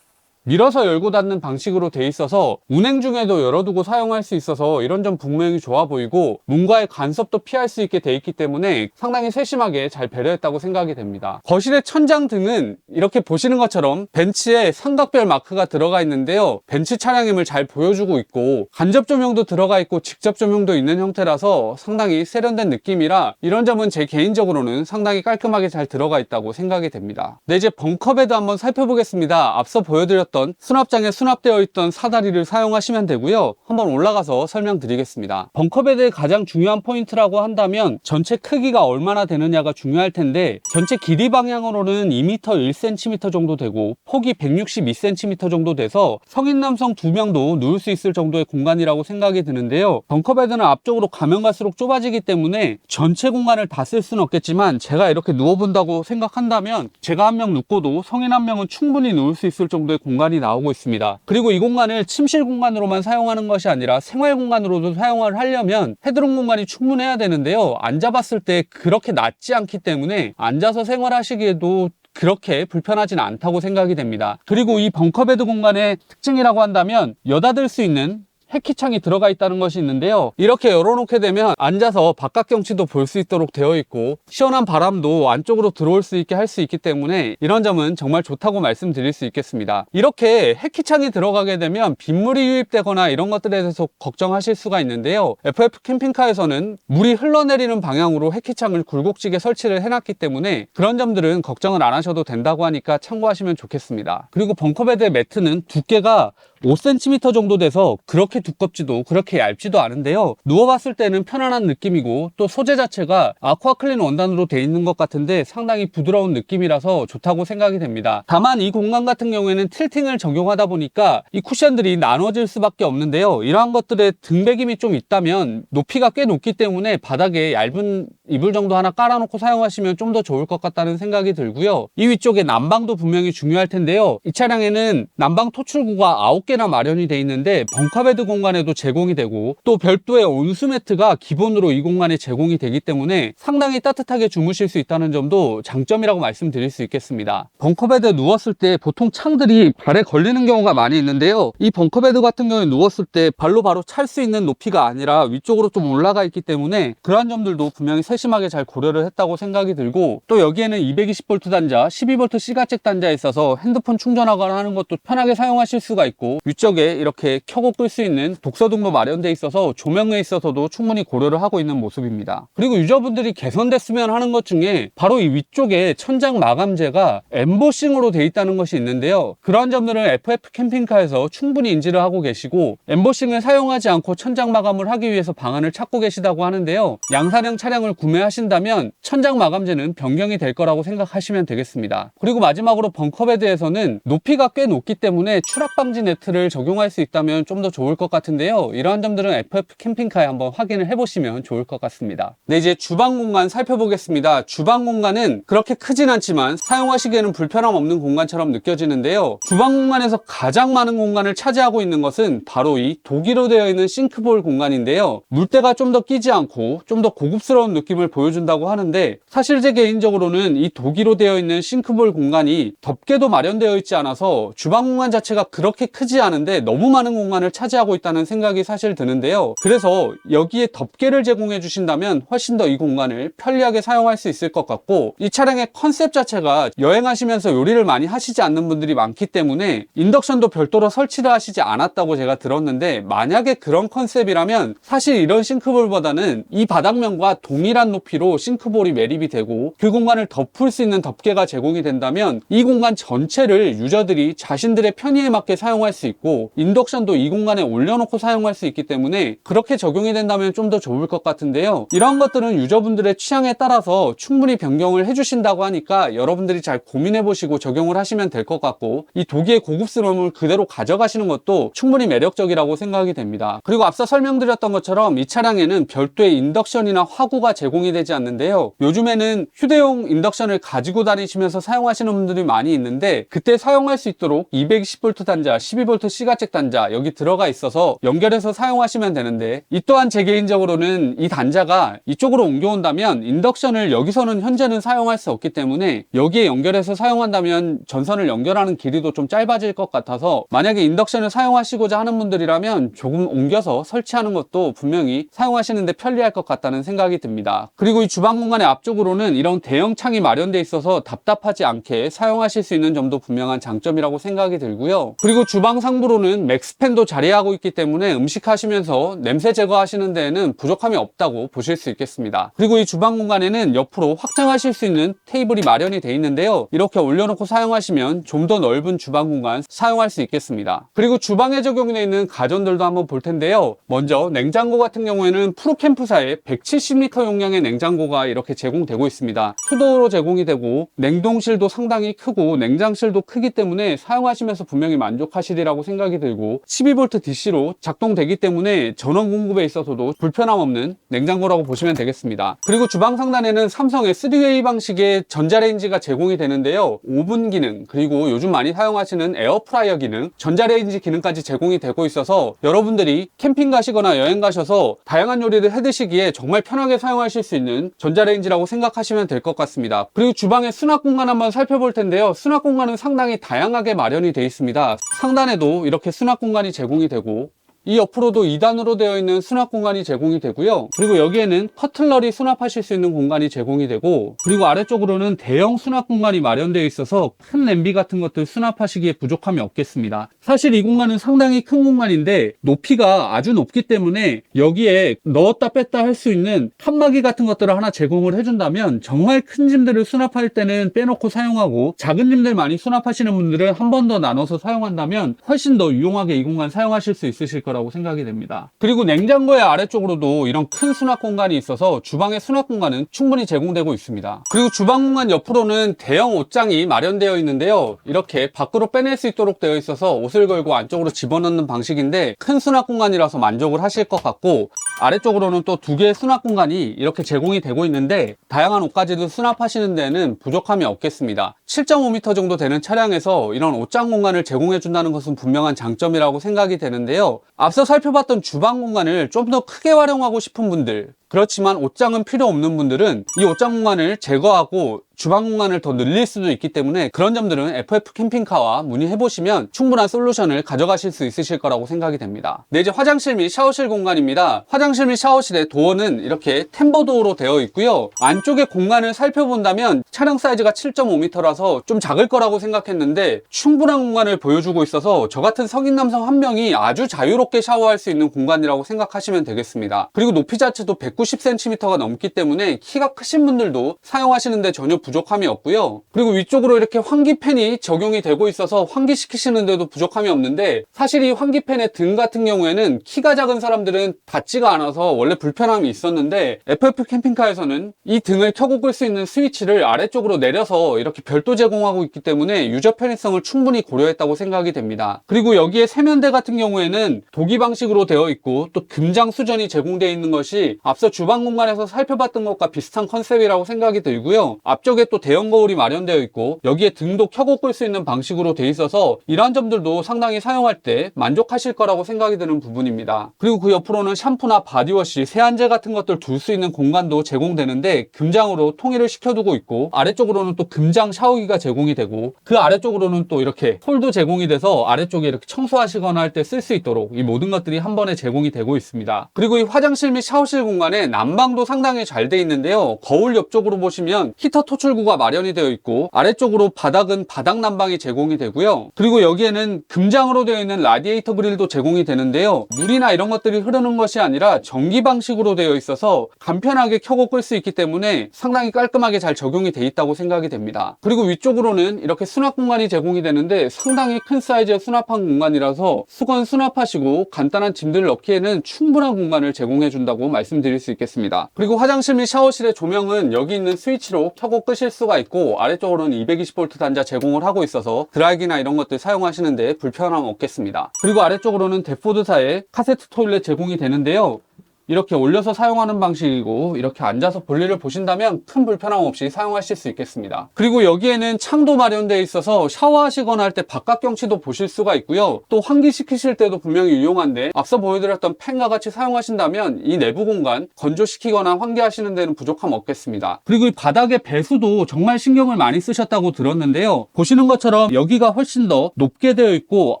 밀어서 열고 닫는 방식으로 돼 있어서 운행 중에도 열어두고 사용할 수 있어서 이런 점 분명히 좋아 보이고 문과의 간섭도 피할 수 있게 돼 있기 때문에 상당히 세심하게 잘 배려했다고 생각이 됩니다. 거실의 천장 등은 이렇게 보시는 것처럼 벤츠에 삼각별 마크가 들어가 있는데요, 벤츠 차량임을 잘 보여주고 있고 간접 조명도 들어가 있고 직접 조명도 있는 형태라서 상당히 세련된 느낌이라 이런 점은 제 개인적으로는 상당히 깔끔하게 잘 들어가 있다고 생각이 됩니다. 네, 이제 벙커베드 한번 살펴보겠습니다. 앞서 보여드렸던 수납장에 수납되어 있던 사다리를 사용하시면 되고요, 한번 올라가서 설명드리겠습니다. 벙커베드의 가장 중요한 포인트라고 한다면 전체 크기가 얼마나 되느냐가 중요할 텐데, 전체 길이 방향으로는 2m 1cm 정도 되고 폭이 162cm 정도 돼서 성인 남성 2명도 누울 수 있을 정도의 공간이라고 생각이 드는데요, 벙커베드는 앞쪽으로 가면 갈수록 좁아지기 때문에 전체 공간을 다 쓸 수는 없겠지만 제가 이렇게 누워본다고 생각한다면 제가 한 명 눕고도 성인 한 명은 충분히 누울 수 있을 정도의 공간이 나오고 있습니다. 그리고 이 공간을 침실 공간으로만 사용하는 것이 아니라 생활 공간으로도 사용을 하려면 헤드룸 공간이 충분해야 되는데요, 앉아봤을 때 그렇게 낮지 않기 때문에 앉아서 생활하시기에도 그렇게 불편하진 않다고 생각이 됩니다. 그리고 이 벙커베드 공간의 특징이라고 한다면 여닫을 수 있는 해키창이 들어가 있다는 것이 있는데요, 이렇게 열어놓게 되면 앉아서 바깥 경치도 볼 수 있도록 되어 있고 시원한 바람도 안쪽으로 들어올 수 있게 할 수 있기 때문에 이런 점은 정말 좋다고 말씀드릴 수 있겠습니다. 이렇게 해키창이 들어가게 되면 빗물이 유입되거나 이런 것들에 대해서 걱정하실 수가 있는데요, FF 캠핑카에서는 물이 흘러내리는 방향으로 해키창을 굴곡지게 설치를 해놨기 때문에 그런 점들은 걱정을 안 하셔도 된다고 하니까 참고하시면 좋겠습니다. 그리고 벙커베드의 매트는 두께가 5cm 정도 돼서 그렇게 두껍지도 그렇게 얇지도 않은데요, 누워봤을 때는 편안한 느낌이고 또 소재 자체가 아쿠아클린 원단으로 되어 있는 것 같은데 상당히 부드러운 느낌이라서 좋다고 생각이 됩니다. 다만 이 공간 같은 경우에는 틸팅을 적용하다 보니까 이 쿠션들이 나눠질 수밖에 없는데요, 이러한 것들의 등배김이 좀 있다면 높이가 꽤 높기 때문에 바닥에 얇은 이불 정도 하나 깔아놓고 사용하시면 좀 더 좋을 것 같다는 생각이 들고요, 이 위쪽에 난방도 분명히 중요할 텐데요, 이 차량에는 난방 토출구가 9개나 마련이 되어 있는데 벙커베드 공간에도 제공이 되고 또 별도의 온수 매트가 기본으로 이 공간에 제공이 되기 때문에 상당히 따뜻하게 주무실 수 있다는 점도 장점이라고 말씀드릴 수 있겠습니다. 벙커베드에 누웠을 때 보통 창들이 발에 걸리는 경우가 많이 있는데요, 이 벙커베드 같은 경우에 누웠을 때 발로 바로 찰 수 있는 높이가 아니라 위쪽으로 좀 올라가 있기 때문에 그러한 점들도 분명히 세심하게 잘 고려를 했다고 생각이 들고, 또 여기에는 220V 단자, 12V C가잭 단자에 있어서 핸드폰 충전하거나 하는 것도 편하게 사용하실 수가 있고 위쪽에 이렇게 켜고 끌 수 있는 독서등도 마련되어 있어서 조명에 있어서도 충분히 고려를 하고 있는 모습입니다. 그리고 유저분들이 개선됐으면 하는 것 중에 바로 이 위쪽에 천장 마감재가 엠보싱으로 되어 있다는 것이 있는데요, 그러한 점들은 FF 캠핑카에서 충분히 인지를 하고 계시고 엠보싱을 사용하지 않고 천장 마감을 하기 위해서 방안을 찾고 계시다고 하는데요, 양산형 차량을 구매하신다면 천장 마감재는 변경이 될 거라고 생각하시면 되겠습니다. 그리고 마지막으로 벙커베드에서는 높이가 꽤 높기 때문에 추락 방지 네트를 적용할 수 있다면 좀 더 좋을 것 같은데요, 이러한 점들은 FF 캠핑카에 한번 확인을 해보시면 좋을 것 같습니다. 네, 이제 주방 공간 살펴보겠습니다. 주방 공간은 그렇게 크진 않지만 사용하시기에는 불편함 없는 공간처럼 느껴지는데요, 주방 공간에서 가장 많은 공간을 차지하고 있는 것은 바로 이 독일로 되어 있는 싱크볼 공간인데요, 물때가 좀 더 끼지 않고 좀 더 고급스러운 느낌을 보여준다고 하는데 사실 제 개인적으로는 이 독일로 되어 있는 싱크볼 공간이 덮개도 마련되어 있지 않아서 주방 공간 자체가 그렇게 크지 않은데 너무 많은 공간을 차지하고 있다는 생각이 사실 드는데요, 그래서 여기에 덮개를 제공해 주신다면 훨씬 더 이 공간을 편리하게 사용할 수 있을 것 같고, 이 차량의 컨셉 자체가 여행하시면서 요리를 많이 하시지 않는 분들이 많기 때문에 인덕션도 별도로 설치를 하시지 않았다고 제가 들었는데, 만약에 그런 컨셉이라면 사실 이런 싱크볼보다는 이 바닥면과 동일한 높이로 싱크볼이 매립이 되고 그 공간을 덮을 수 있는 덮개가 제공이 된다면 이 공간 전체를 유저들이 자신들의 편의에 맞게 사용할 수 있고 인덕션도 이 공간에 올려놓고 사용할 수 있기 때문에 그렇게 적용이 된다면 좀 더 좋을 것 같은데요, 이런 것들은 유저분들의 취향에 따라서 충분히 변경을 해주신다고 하니까 여러분들이 잘 고민해 보시고 적용을 하시면 될 것 같고, 이 독일의 고급스러움을 그대로 가져가시는 것도 충분히 매력적이라고 생각이 됩니다. 그리고 앞서 설명드렸던 것처럼 이 차량에는 별도의 인덕션이나 화구가 제공 제공이 되지 않는데요. 요즘에는 휴대용 인덕션을 가지고 다니시면서 사용하시는 분들이 많이 있는데, 그때 사용할 수 있도록 220V 단자, 12V 시가잭 단자 여기 들어가 있어서 연결해서 사용하시면 되는데, 이 또한 제 개인적으로는 이 단자가 이쪽으로 옮겨온다면 인덕션을 여기서는 현재는 사용할 수 없기 때문에 여기에 연결해서 사용한다면 전선을 연결하는 길이도 좀 짧아질 것 같아서, 만약에 인덕션을 사용하시고자 하는 분들이라면 조금 옮겨서 설치하는 것도 분명히 사용하시는데 편리할 것 같다는 생각이 듭니다. 그리고 이 주방 공간의 앞쪽으로는 이런 대형 창이 마련되어 있어서 답답하지 않게 사용하실 수 있는 점도 분명한 장점이라고 생각이 들고요. 그리고 주방 상부로는 맥스팬도 자리하고 있기 때문에 음식 하시면서 냄새 제거하시는 데에는 부족함이 없다고 보실 수 있겠습니다. 그리고 이 주방 공간에는 옆으로 확장하실 수 있는 테이블이 마련이 되어 있는데요. 이렇게 올려놓고 사용하시면 좀 더 넓은 주방 공간 사용할 수 있겠습니다. 그리고 주방에 적용되어 있는 가전들도 한번 볼 텐데요. 먼저 냉장고 같은 경우에는 프로캠프사의 170L 용량의 냉장고가 이렇게 제공되고 있습니다. 투도어로 제공이 되고 냉동실도 상당히 크고 냉장실도 크기 때문에 사용하시면서 분명히 만족하시리라고 생각이 들고, 12V DC로 작동되기 때문에 전원 공급에 있어서도 불편함 없는 냉장고라고 보시면 되겠습니다. 그리고 주방 상단에는 삼성의 3웨이 방식의 전자레인지가 제공이 되는데요. 오븐 기능, 그리고 요즘 많이 사용하시는 에어프라이어 기능, 전자레인지 기능까지 제공이 되고 있어서 여러분들이 캠핑 가시거나 여행 가셔서 다양한 요리를 해 드시기에 정말 편하게 사용하실 수 있는 전자레인지라고 생각하시면 될 것 같습니다. 그리고 주방의 수납 공간 한번 살펴볼 텐데요. 수납 공간은 상당히 다양하게 마련이 되어 있습니다. 상단에도 이렇게 수납 공간이 제공이 되고, 이 옆으로도 2단으로 되어 있는 수납 공간이 제공이 되고요. 그리고 여기에는 커틀러리 수납하실 수 있는 공간이 제공이 되고, 그리고 아래쪽으로는 대형 수납 공간이 마련되어 있어서 큰 냄비 같은 것들 수납하시기에 부족함이 없겠습니다. 사실 이 공간은 상당히 큰 공간인데 높이가 아주 높기 때문에 여기에 넣었다 뺐다 할 수 있는 칸막이 같은 것들을 하나 제공을 해준다면 정말 큰 짐들을 수납할 때는 빼놓고 사용하고, 작은 짐들 많이 수납하시는 분들은 한 번 더 나눠서 사용한다면 훨씬 더 유용하게 이 공간 사용하실 수 있으실 거라고 생각이 됩니다. 그리고 냉장고의 아래쪽으로도 이런 큰 수납 공간이 있어서 주방의 수납 공간은 충분히 제공되고 있습니다. 그리고 주방 공간 옆으로는 대형 옷장이 마련되어 있는데요. 이렇게 밖으로 빼낼 수 있도록 되어 있어서 옷을 걸고 안쪽으로 집어넣는 방식인데 큰 수납 공간이라서 만족을 하실 것 같고, 아래쪽으로는 또 두 개의 수납 공간이 이렇게 제공이 되고 있는데 다양한 옷까지도 수납하시는 데는 부족함이 없겠습니다. 7.5m 정도 되는 차량에서 이런 옷장 공간을 제공해 준다는 것은 분명한 장점이라고 생각이 되는데요. 앞서 살펴봤던 주방 공간을 좀 더 크게 활용하고 싶은 분들, 그렇지만 옷장은 필요 없는 분들은 이 옷장 공간을 제거하고 주방 공간을 더 늘릴 수도 있기 때문에 그런 점들은 FF 캠핑카와 문의해보시면 충분한 솔루션을 가져가실 수 있으실 거라고 생각이 됩니다. 네, 이제 화장실 및 샤워실 공간입니다. 화장실 및 샤워실의 도어는 이렇게 템버 도어로 되어 있고요. 안쪽의 공간을 살펴본다면 차량 사이즈가 7.5m라서 좀 작을 거라고 생각했는데 충분한 공간을 보여주고 있어서 저 같은 성인 남성 한 명이 아주 자유롭게 샤워할 수 있는 공간이라고 생각하시면 되겠습니다. 그리고 높이 자체도 190cm가 넘기 때문에 키가 크신 분들도 사용하시는데 전혀 부족함이 없고요. 그리고 위쪽으로 이렇게 환기팬이 적용이 되고 있어서 환기시키시는데도 부족함이 없는데, 사실 이 환기팬의 등 같은 경우에는 키가 작은 사람들은 닿지가 않아서 원래 불편함이 있었는데 FF 캠핑카에서는 이 등을 켜고 끌 수 있는 스위치를 아래쪽으로 내려서 이렇게 별도 제공하고 있기 때문에 유저 편의성을 충분히 고려했다고 생각이 됩니다. 그리고 여기에 세면대 같은 경우에는 도기 방식으로 되어 있고 또 금장 수전이 제공되어 있는 것이 앞서 주방 공간에서 살펴봤던 것과 비슷한 컨셉이라고 생각이 들고요. 앞쪽에 또 대형 거울이 마련되어 있고 여기에 등도 켜고 끌 수 있는 방식으로 되어 있어서 이러한 점들도 상당히 사용할 때 만족하실 거라고 생각이 드는 부분입니다. 그리고 그 옆으로는 샴푸나 바디워시, 세안제 같은 것들 둘 수 있는 공간도 제공되는데 금장으로 통일을 시켜두고 있고, 아래쪽으로는 또 금장 샤워기가 제공이 되고, 그 아래쪽으로는 또 이렇게 홀도 제공이 돼서 아래쪽에 이렇게 청소하시거나 할 때 쓸 수 있도록 이 모든 것들이 한 번에 제공이 되고 있습니다. 그리고 이 화장실 및 샤워실 공간에 난방도 상당히 잘 돼 있는데요. 거울 옆쪽으로 보시면 히터 토출구가 마련이 되어 있고 아래쪽으로 바닥은 바닥 난방이 제공이 되고요. 그리고 여기에는 금장으로 되어 있는 라디에이터 그릴도 제공이 되는데요. 물이나 이런 것들이 흐르는 것이 아니라 전기 방식으로 되어 있어서 간편하게 켜고 끌 수 있기 때문에 상당히 깔끔하게 잘 적용이 돼 있다고 생각이 됩니다. 그리고 위쪽으로는 이렇게 수납 공간이 제공이 되는데 상당히 큰 사이즈의 수납한 공간이라서 수건 수납하시고 간단한 짐들을 넣기에는 충분한 공간을 제공해 준다고 말씀드릴 수 있겠습니다. 그리고 화장실 및 샤워실의 조명은 여기 있는 스위치로 켜고 끄실 수가 있고, 아래쪽으로는 220V 단자 제공을 하고 있어서 드라이기나 이런 것들 사용하시는데 불편함 없겠습니다. 그리고 아래쪽으로는 데포드사의 카세트 토일렛 제공이 되는데요. 이렇게 올려서 사용하는 방식이고, 이렇게 앉아서 볼일을 보신다면 큰 불편함 없이 사용하실 수 있겠습니다. 그리고 여기에는 창도 마련되어 있어서 샤워하시거나 할 때 바깥 경치도 보실 수가 있고요. 또 환기시키실 때도 분명히 유용한데, 앞서 보여드렸던 팬과 같이 사용하신다면 이 내부 공간 건조시키거나 환기하시는 데는 부족함 없겠습니다. 그리고 이 바닥의 배수도 정말 신경을 많이 쓰셨다고 들었는데요. 보시는 것처럼 여기가 훨씬 더 높게 되어 있고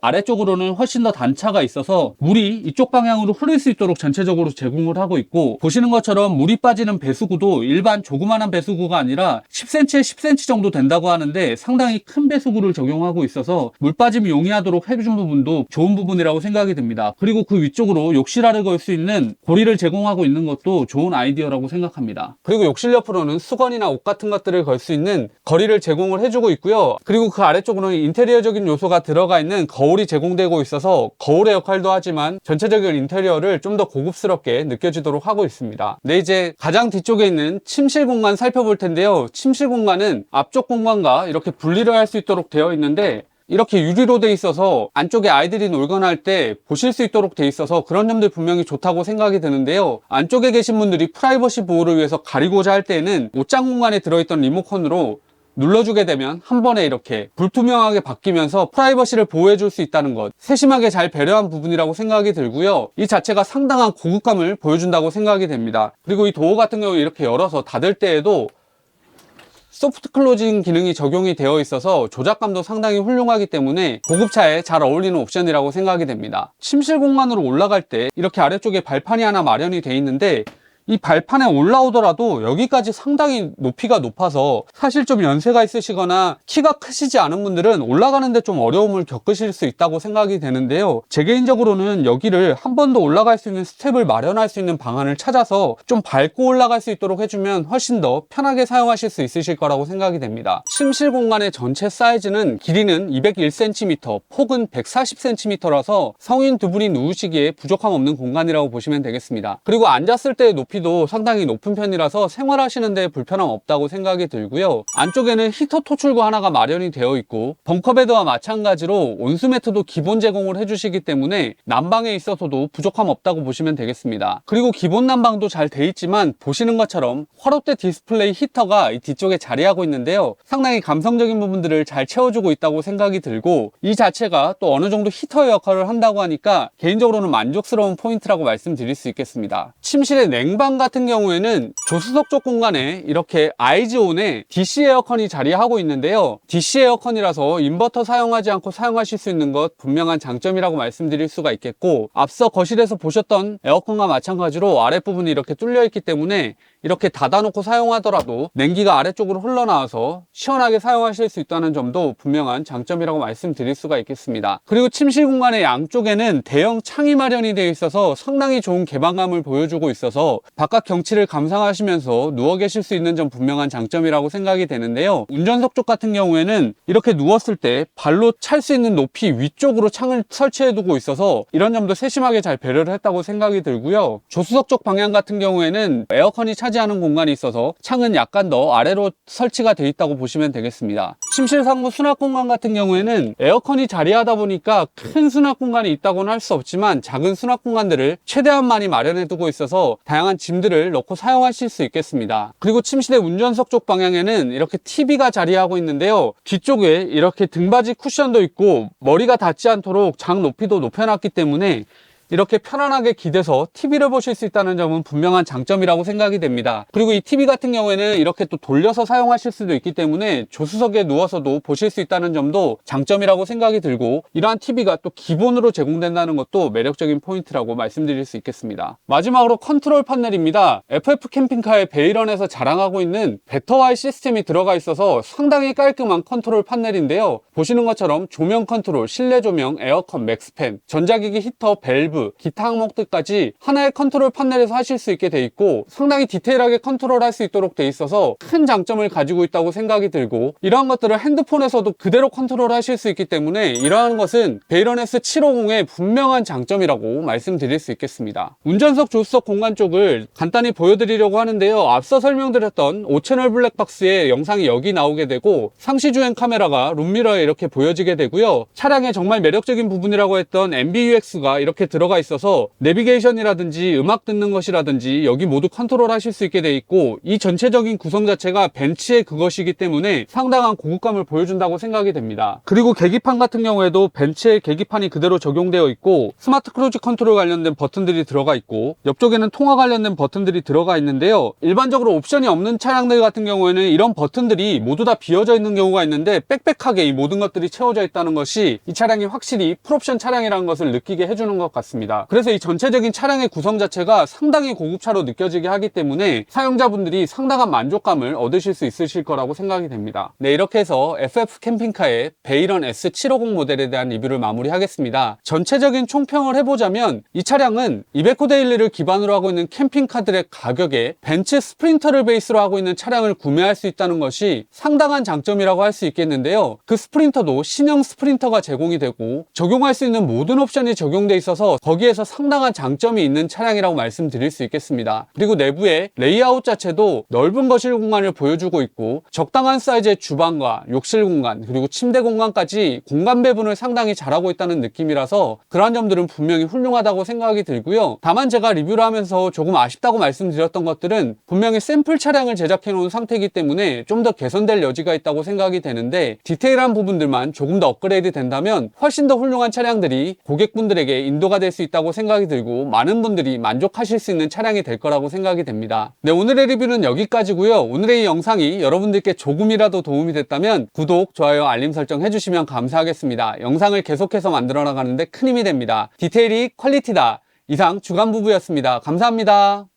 아래쪽으로는 훨씬 더 단차가 있어서 물이 이쪽 방향으로 흐를 수 있도록 전체적으로 제공을 하고 있고, 보시는 것처럼 물이 빠지는 배수구도 일반 조그만한 배수구가 아니라 10cm에 10cm 정도 된다고 하는데 상당히 큰 배수구를 적용하고 있어서 물 빠짐이 용이하도록 해준 부분도 좋은 부분이라고 생각이 듭니다. 그리고 그 위쪽으로 욕실알을 걸 수 있는 고리를 제공하고 있는 것도 좋은 아이디어라고 생각합니다. 그리고 욕실 옆으로는 수건이나 옷 같은 것들을 걸 수 있는 거리를 제공을 해주고 있고요. 그리고 그 아래쪽으로는 인테리어적인 요소가 들어가 있는 거울이 제공되고 있어서 거울의 역할도 하지만 전체적인 인테리어를 좀 더 고급스럽게 느껴지도록 하고 있습니다. 네, 이제 가장 뒤쪽에 있는 침실 공간 살펴볼 텐데요. 침실 공간은 앞쪽 공간과 이렇게 분리를 할 수 있도록 되어 있는데, 이렇게 유리로 돼 있어서 안쪽에 아이들이 놀거나 할 때 보실 수 있도록 돼 있어서 그런 점들 분명히 좋다고 생각이 드는데요. 안쪽에 계신 분들이 프라이버시 보호를 위해서 가리고자 할 때에는 옷장 공간에 들어있던 리모컨으로 눌러주게 되면 한 번에 이렇게 불투명하게 바뀌면서 프라이버시를 보호해줄 수 있다는 것, 세심하게 잘 배려한 부분이라고 생각이 들고요. 이 자체가 상당한 고급감을 보여준다고 생각이 됩니다. 그리고 이 도어 같은 경우 이렇게 열어서 닫을 때에도 소프트 클로징 기능이 적용이 되어 있어서 조작감도 상당히 훌륭하기 때문에 고급차에 잘 어울리는 옵션이라고 생각이 됩니다. 침실 공간으로 올라갈 때 이렇게 아래쪽에 발판이 하나 마련이 되어 있는데, 이 발판에 올라오더라도 여기까지 상당히 높이가 높아서 사실 좀 연세가 있으시거나 키가 크시지 않은 분들은 올라가는데 좀 어려움을 겪으실 수 있다고 생각이 되는데요. 제 개인적으로는 여기를 한 번 더 올라갈 수 있는 스텝을 마련할 수 있는 방안을 찾아서 좀 밟고 올라갈 수 있도록 해주면 훨씬 더 편하게 사용하실 수 있으실 거라고 생각이 됩니다. 침실 공간의 전체 사이즈는 길이는 201cm, 폭은 140cm라서 성인 두 분이 누우시기에 부족함 없는 공간이라고 보시면 되겠습니다. 그리고 앉았을 때의 높이도 상당히 높은 편이라서 생활하시는 데 불편함 없다고 생각이 들고요. 안쪽에는 히터 토출구 하나가 마련이 되어 있고, 벙커베드와 마찬가지로 온수 매트도 기본 제공을 해주시기 때문에 난방에 있어서도 부족함 없다고 보시면 되겠습니다. 그리고 기본 난방도 잘 돼 있지만 보시는 것처럼 화롯대 디스플레이 히터가 이 뒤쪽에 자리하고 있는데요. 상당히 감성적인 부분들을 잘 채워주고 있다고 생각이 들고, 이 자체가 또 어느 정도 히터의 역할을 한다고 하니까 개인적으로는 만족스러운 포인트라고 말씀드릴 수 있겠습니다. 침실의 냉방 같은 경우에는 조수석 쪽 공간에 이렇게 아이즈온에 DC 에어컨이 자리하고 있는데요. DC 에어컨이라서 인버터 사용하지 않고 사용하실 수 있는 것 분명한 장점이라고 말씀드릴 수가 있겠고, 앞서 거실에서 보셨던 에어컨과 마찬가지로 아랫부분이 이렇게 뚫려 있기 때문에 이렇게 닫아놓고 사용하더라도 냉기가 아래쪽으로 흘러나와서 시원하게 사용하실 수 있다는 점도 분명한 장점이라고 말씀드릴 수가 있겠습니다. 그리고 침실 공간의 양쪽에는 대형 창이 마련이 되어 있어서 상당히 좋은 개방감을 보여주고 있어서 바깥 경치를 감상하시면서 누워 계실 수 있는 점 분명한 장점이라고 생각이 되는데요. 운전석 쪽 같은 경우에는 이렇게 누웠을 때 발로 찰 수 있는 높이 위쪽으로 창을 설치해 두고 있어서 이런 점도 세심하게 잘 배려를 했다고 생각이 들고요. 조수석 쪽 방향 같은 경우에는 에어컨이 차지하는 공간이 있어서 창은 약간 더 아래로 설치가 되어 있다고 보시면 되겠습니다. 침실 상부 수납 공간 같은 경우에는 에어컨이 자리하다 보니까 큰 수납 공간이 있다고는 할 수 없지만 작은 수납 공간들을 최대한 많이 마련해 두고 있어서 다양한 짐들을 넣고 사용하실 수 있겠습니다. 그리고 침실의 운전석 쪽 방향에는 이렇게 TV가 자리하고 있는데요. 뒤쪽에 이렇게 등받이 쿠션도 있고 머리가 닿지 않도록 장 높이도 높여놨기 때문에 이렇게 편안하게 기대서 TV를 보실 수 있다는 점은 분명한 장점이라고 생각이 됩니다. 그리고 이 TV 같은 경우에는 이렇게 또 돌려서 사용하실 수도 있기 때문에 조수석에 누워서도 보실 수 있다는 점도 장점이라고 생각이 들고, 이러한 TV가 또 기본으로 제공된다는 것도 매력적인 포인트라고 말씀드릴 수 있겠습니다. 마지막으로 컨트롤 패널입니다. FF 캠핑카의 베이런에서 자랑하고 있는 베터와이 시스템이 들어가 있어서 상당히 깔끔한 컨트롤 패널인데요. 보시는 것처럼 조명 컨트롤, 실내 조명, 에어컨, 맥스팬, 전자기기 히터, 밸브, 기타 항목들까지 하나의 컨트롤 패널에서 하실 수 있게 돼 있고 상당히 디테일하게 컨트롤할 수 있도록 돼 있어서 큰 장점을 가지고 있다고 생각이 들고, 이러한 것들을 핸드폰에서도 그대로 컨트롤 하실 수 있기 때문에 이러한 것은 베이런 S750의 분명한 장점이라고 말씀드릴 수 있겠습니다. 운전석 조수석 공간 쪽을 간단히 보여드리려고 하는데요. 앞서 설명드렸던 5채널 블랙박스의 영상이 여기 나오게 되고, 상시주행 카메라가 룸미러에 이렇게 보여지게 되고요. 차량의 정말 매력적인 부분이라고 했던 MBUX가 이렇게 들어 들어가 있어서 내비게이션이라든지 음악 듣는 것이라든지 여기 모두 컨트롤 하실 수 있게 돼 있고, 이 전체적인 구성 자체가 벤츠의 그것이기 때문에 상당한 고급감을 보여준다고 생각이 됩니다. 그리고 계기판 같은 경우에도 벤츠의 계기판이 그대로 적용되어 있고, 스마트 크루즈 컨트롤 관련된 버튼들이 들어가 있고, 옆쪽에는 통화 관련된 버튼들이 들어가 있는데요. 일반적으로 옵션이 없는 차량들 같은 경우에는 이런 버튼들이 모두 다 비어져 있는 경우가 있는데, 빽빽하게 이 모든 것들이 채워져 있다는 것이 이 차량이 확실히 풀옵션 차량이라는 것을 느끼게 해주는 것 같습니다. 그래서 이 전체적인 차량의 구성 자체가 상당히 고급차로 느껴지게 하기 때문에 사용자분들이 상당한 만족감을 얻으실 수 있으실 거라고 생각이 됩니다. 네, 이렇게 해서 FF 캠핑카의 베이런 S750 모델에 대한 리뷰를 마무리하겠습니다. 전체적인 총평을 해보자면 이 차량은 이베코 데일리를 기반으로 하고 있는 캠핑카들의 가격에 벤츠 스프린터를 베이스로 하고 있는 차량을 구매할 수 있다는 것이 상당한 장점이라고 할 수 있겠는데요. 그 스프린터도 신형 스프린터가 제공이 되고 적용할 수 있는 모든 옵션이 적용돼 있어서 거기에서 상당한 장점이 있는 차량이라고 말씀드릴 수 있겠습니다. 그리고 내부의 레이아웃 자체도 넓은 거실 공간을 보여주고 있고, 적당한 사이즈의 주방과 욕실 공간 그리고 침대 공간까지 공간 배분을 상당히 잘하고 있다는 느낌이라서 그러한 점들은 분명히 훌륭하다고 생각이 들고요. 다만 제가 리뷰를 하면서 조금 아쉽다고 말씀드렸던 것들은 분명히 샘플 차량을 제작해 놓은 상태이기 때문에 좀 더 개선될 여지가 있다고 생각이 되는데, 디테일한 부분들만 조금 더 업그레이드 된다면 훨씬 더 훌륭한 차량들이 고객분들에게 인도가 될 수 있다고 생각이 들고, 많은 분들이 만족하실 수 있는 차량이 될 거라고 생각이 됩니다. 네, 오늘의 리뷰는 여기까지고요. 오늘의 이 영상이 여러분들께 조금이라도 도움이 됐다면 구독, 좋아요, 알림 설정 해주시면 감사하겠습니다. 영상을 계속해서 만들어 나가는데 큰 힘이 됩니다. 디테일이 퀄리티다. 이상 주간부부였습니다. 감사합니다.